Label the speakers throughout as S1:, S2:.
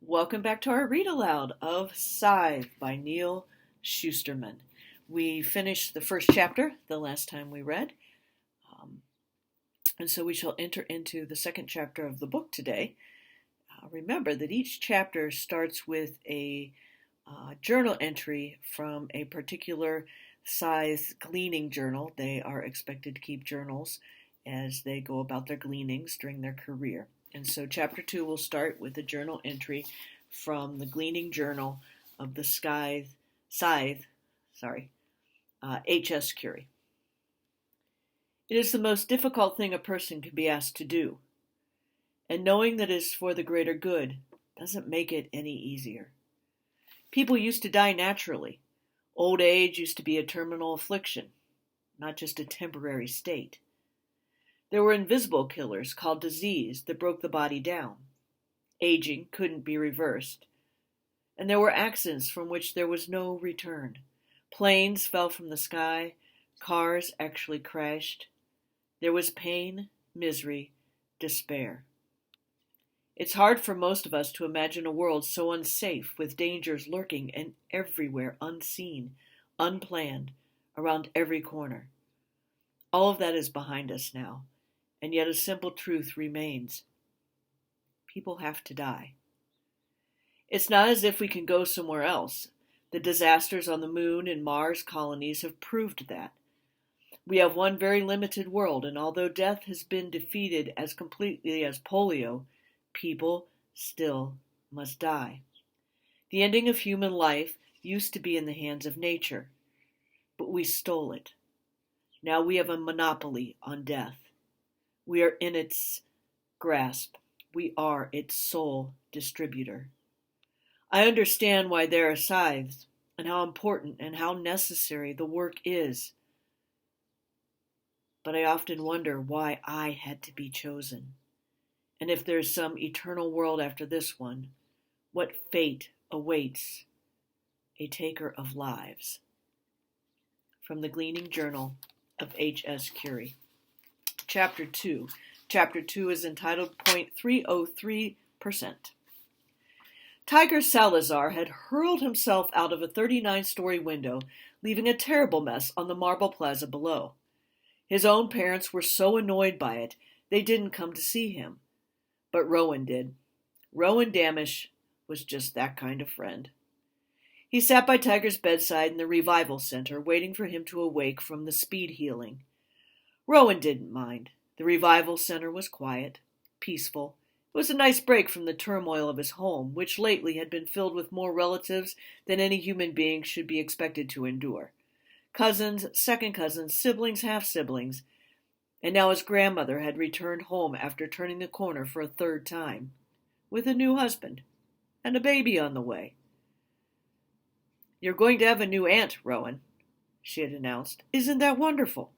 S1: Welcome back to our read aloud of Scythe by Neal Shusterman. We finished the first chapter the last time we read, um, and so we shall enter into the second chapter of the book today. Remember that each chapter starts with a journal entry from a particular Scythe gleaning journal. They are expected to keep journals as they go about their gleanings during their career. And so chapter 2 will start with a journal entry from the gleaning journal of the Scythe, H.S. Curie. It is the most difficult thing a person can be asked to do, and knowing that it is for the greater good doesn't make it any easier. People used to die naturally. Old age used to be a terminal affliction, not just a temporary state. There were invisible killers called disease that broke the body down. Aging couldn't be reversed. And there were accidents from which there was no return. Planes fell from the sky. Cars actually crashed. There was pain, misery, despair. It's hard for most of us to imagine a world so unsafe, with dangers lurking and everywhere, unseen, unplanned, around every corner. All of that is behind us now. And yet a simple truth remains. People have to die. It's not as if we can go somewhere else. The disasters on the Moon and Mars colonies have proved that. We have one very limited world, and although death has been defeated as completely as polio, people still must die. The ending of human life used to be in the hands of nature, but we stole it. Now we have a monopoly on death. We are in its grasp. We are its sole distributor. I understand why there are scythes, and how important and how necessary the work is. But I often wonder why I had to be chosen. And if there is some eternal world after this one, what fate awaits a taker of lives? From the Gleaning Journal of H.S. Curie. Chapter 2. Chapter 2 is entitled 0.303%. Tiger Salazar had hurled himself out of a 39-story window, leaving a terrible mess on the marble plaza below. His own parents were so annoyed by it, they didn't come to see him. But Rowan did. Rowan Damisch was just that kind of friend. He sat by Tiger's bedside in the Revival Center, waiting for him to awake from the speed healing. Rowan didn't mind. The Revival Center was quiet, peaceful. It was a nice break from the turmoil of his home, which lately had been filled with more relatives than any human being should be expected to endure. Cousins, second cousins, siblings, half-siblings. And now his grandmother had returned home after turning the corner for a third time, with a new husband and a baby on the way. "You're going to have a new aunt, Rowan," she had announced. "Isn't that wonderful?"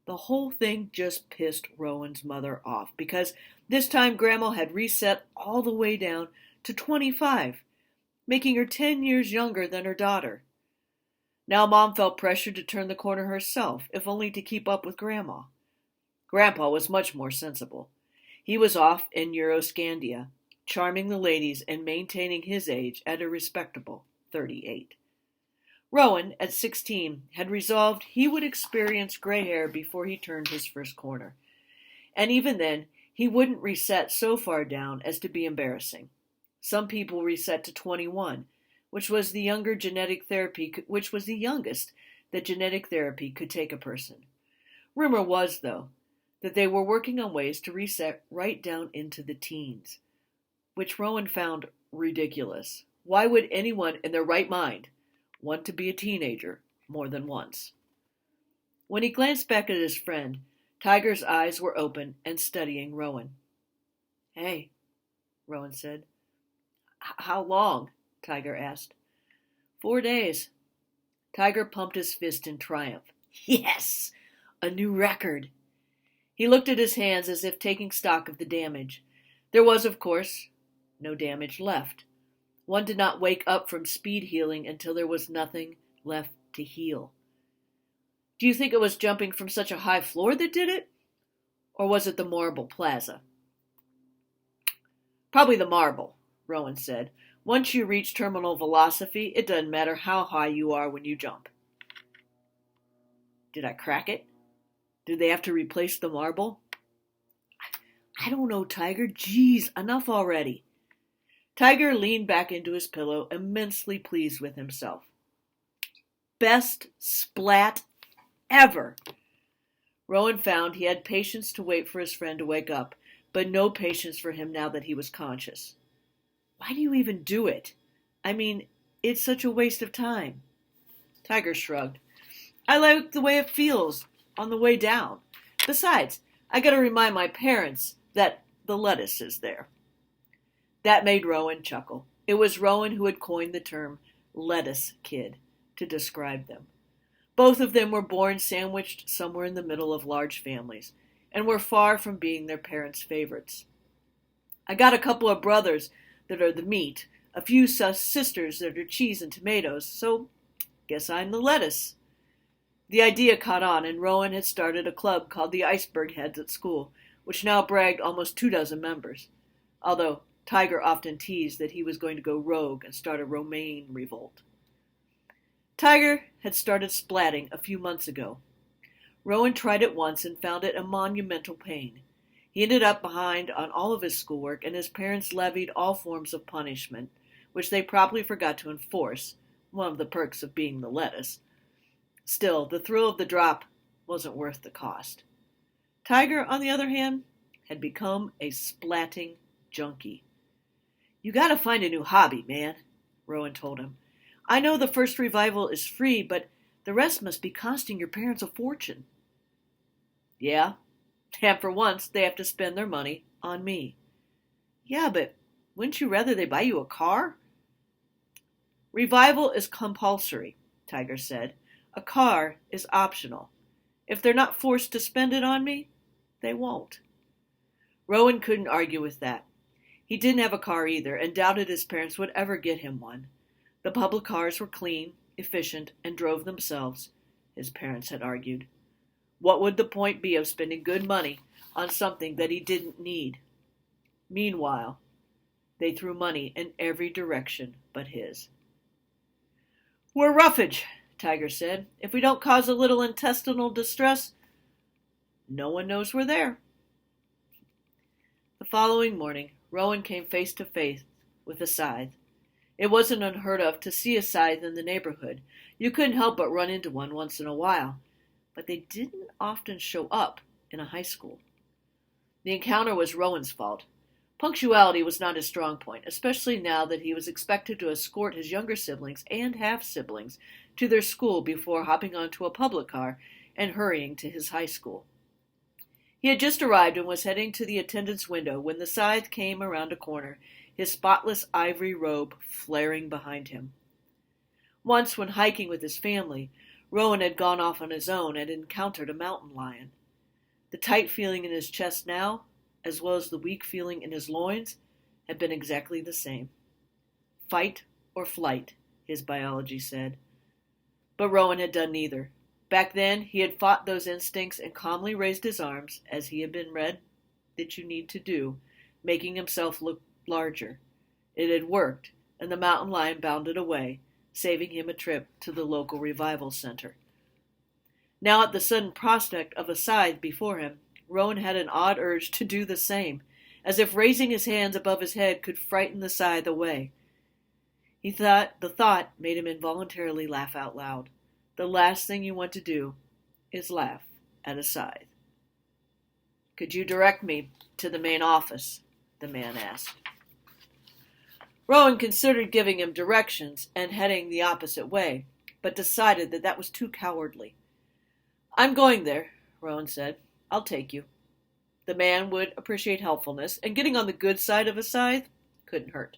S1: The whole thing just pissed Rowan's mother off, because this time Grandma had reset all the way down to 25, making her 10 years younger than her daughter. Now Mom felt pressured to turn the corner herself, if only to keep up with Grandma. Grandpa was much more sensible. He was off in Euroscandia, charming the ladies and maintaining his age at a respectable 38. Rowan, at 16, had resolved he would experience gray hair before he turned his first corner. And even then, he wouldn't reset so far down as to be embarrassing. Some people reset to 21, which was the youngest that genetic therapy could take a person. Rumor was, though, that they were working on ways to reset right down into the teens, which Rowan found ridiculous. Why would anyone in their right mind want to be a teenager more than once? When he glanced back at his friend, Tiger's eyes were open and studying Rowan. "Hey," Rowan said. "How long?" Tiger asked. 4 days. Tiger pumped his fist in triumph. Yes! A new record. He looked at his hands as if taking stock of the damage. There was, of course, no damage left. One did not wake up from speed healing until there was nothing left to heal. "Do you think it was jumping from such a high floor that did it? Or was it the marble plaza?" "Probably the marble," Rowan said. Once you reach terminal velocity, it doesn't matter how high you are when you jump. Did I crack it? Did they have to replace the marble? I don't know, Tiger. Geez, enough already. Tiger leaned back into his pillow, immensely pleased with himself. Best splat ever! Rowan found he had patience to wait for his friend to wake up, but no patience for him now that he was conscious. Why do you even do it? I mean, it's such a waste of time. Tiger shrugged. I like the way it feels on the way down. Besides, I gotta remind my parents that the lettuce is there. That made Rowan chuckle. It was Rowan who had coined the term lettuce kid to describe them. Both of them were born sandwiched somewhere in the middle of large families, and were far from being their parents' favorites. I got a couple of brothers that are the meat, a few sisters that are cheese and tomatoes, so guess I'm the lettuce. The idea caught on, and Rowan had started a club called the Iceberg Heads at school, which now bragged almost 24 members, although Tiger often teased that he was going to go rogue and start a romaine revolt. Tiger had started splatting a few months ago. Rowan tried it once and found it a monumental pain. He ended up behind on all of his schoolwork, and his parents levied all forms of punishment, which they probably forgot to enforce, one of the perks of being the lettuce. Still, the thrill of the drop wasn't worth the cost. Tiger, on the other hand, had become a splatting junkie. You gotta find a new hobby, man, Rowan told him. I know the first revival is free, but the rest must be costing your parents a fortune. Yeah, and for once they have to spend their money on me. Yeah, but wouldn't you rather they buy you a car? Revival is compulsory, Tiger said. A car is optional. If they're not forced to spend it on me, they won't. Rowan couldn't argue with that. He didn't have a car either, and doubted his parents would ever get him one. The public cars were clean, efficient, and drove themselves, his parents had argued. What would the point be of spending good money on something that he didn't need? Meanwhile, they threw money in every direction but his. We're roughage, Tiger said. If we don't cause a little intestinal distress, no one knows we're there. The following morning, Rowan came face to face with a scythe. It wasn't unheard of to see a scythe in the neighborhood. You couldn't help but run into one once in a while, but they didn't often show up in a high school. The encounter was Rowan's fault. Punctuality was not his strong point, especially now that he was expected to escort his younger siblings and half-siblings to their school before hopping onto a public car and hurrying to his high school. He had just arrived and was heading to the attendant's window when the scythe came around a corner, his spotless ivory robe flaring behind him. Once, when hiking with his family, Rowan had gone off on his own and encountered a mountain lion. The tight feeling in his chest now, as well as the weak feeling in his loins, had been exactly the same. Fight or flight, his biology said. But Rowan had done neither. Back then, he had fought those instincts and calmly raised his arms, as he had been read that you need to do, making himself look larger. It had worked, and the mountain lion bounded away, saving him a trip to the local revival center. Now, at the sudden prospect of a scythe before him, Rowan had an odd urge to do the same, as if raising his hands above his head could frighten the scythe away. The thought made him involuntarily laugh out loud. The last thing you want to do is laugh at a scythe. Could you direct me to the main office? The man asked. Rowan considered giving him directions and heading the opposite way, but decided that was too cowardly. I'm going there, Rowan said. I'll take you. The man would appreciate helpfulness, and getting on the good side of a scythe couldn't hurt.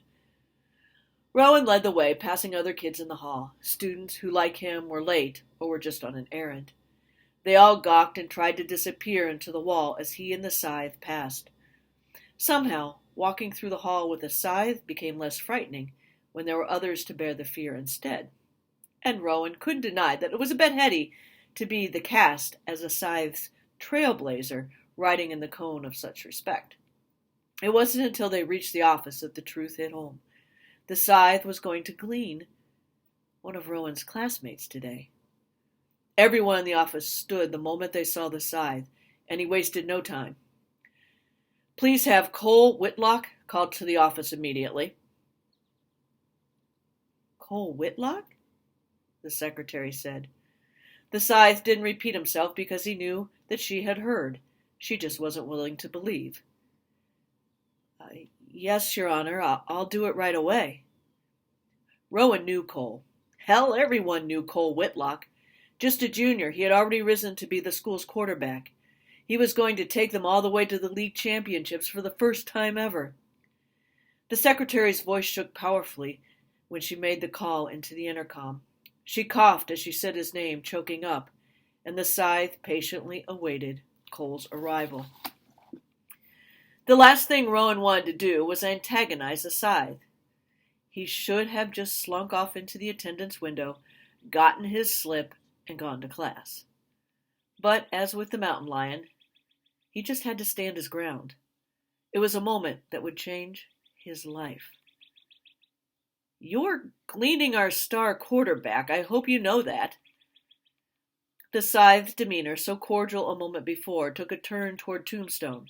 S1: Rowan led the way, passing other kids in the hall, students who, like him, were late or were just on an errand. They all gawked and tried to disappear into the wall as he and the scythe passed. Somehow, walking through the hall with a scythe became less frightening when there were others to bear the fear instead. And Rowan couldn't deny that it was a bit heady to be the cast as a scythe's trailblazer riding in the cone of such respect. It wasn't until they reached the office that the truth hit home. The Scythe was going to glean one of Rowan's classmates today. Everyone in the office stood the moment they saw the Scythe, and he wasted no time. Please have Cole Whitlock called to the office immediately. Cole Whitlock? The secretary said. The Scythe didn't repeat himself because he knew that she had heard. She just wasn't willing to believe. Yes, Your Honor, I'll do it right away. Rowan knew Cole. Hell, everyone knew Cole Whitlock. Just a junior, he had already risen to be the school's quarterback. He was going to take them all the way to the league championships for the first time ever. The secretary's voice shook powerfully when she made the call into the intercom. She coughed as she said his name, choking up, and the Scythe patiently awaited Cole's arrival. The last thing Rowan wanted to do was antagonize the Scythe. He should have just slunk off into the attendance window, gotten his slip, and gone to class. But, as with the mountain lion, he just had to stand his ground. It was a moment that would change his life. You're gleaning our star quarterback. I hope you know that. The Scythe's demeanor, so cordial a moment before, took a turn toward Tombstone.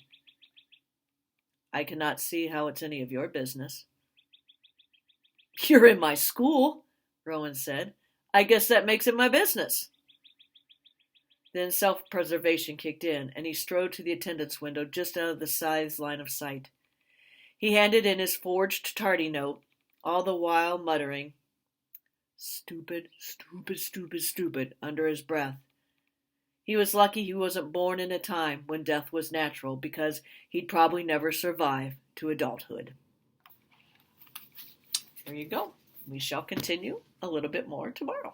S1: I cannot see how it's any of your business. You're in my school, Rowan said. I guess that makes it my business. Then self-preservation kicked in, and he strode to the attendance window just out of the Scythe's line of sight. He handed in his forged tardy note, all the while muttering, "Stupid, stupid, stupid, stupid," under his breath. He was lucky he wasn't born in a time when death was natural, because he'd probably never survive to adulthood. There you go. We shall continue a little bit more tomorrow.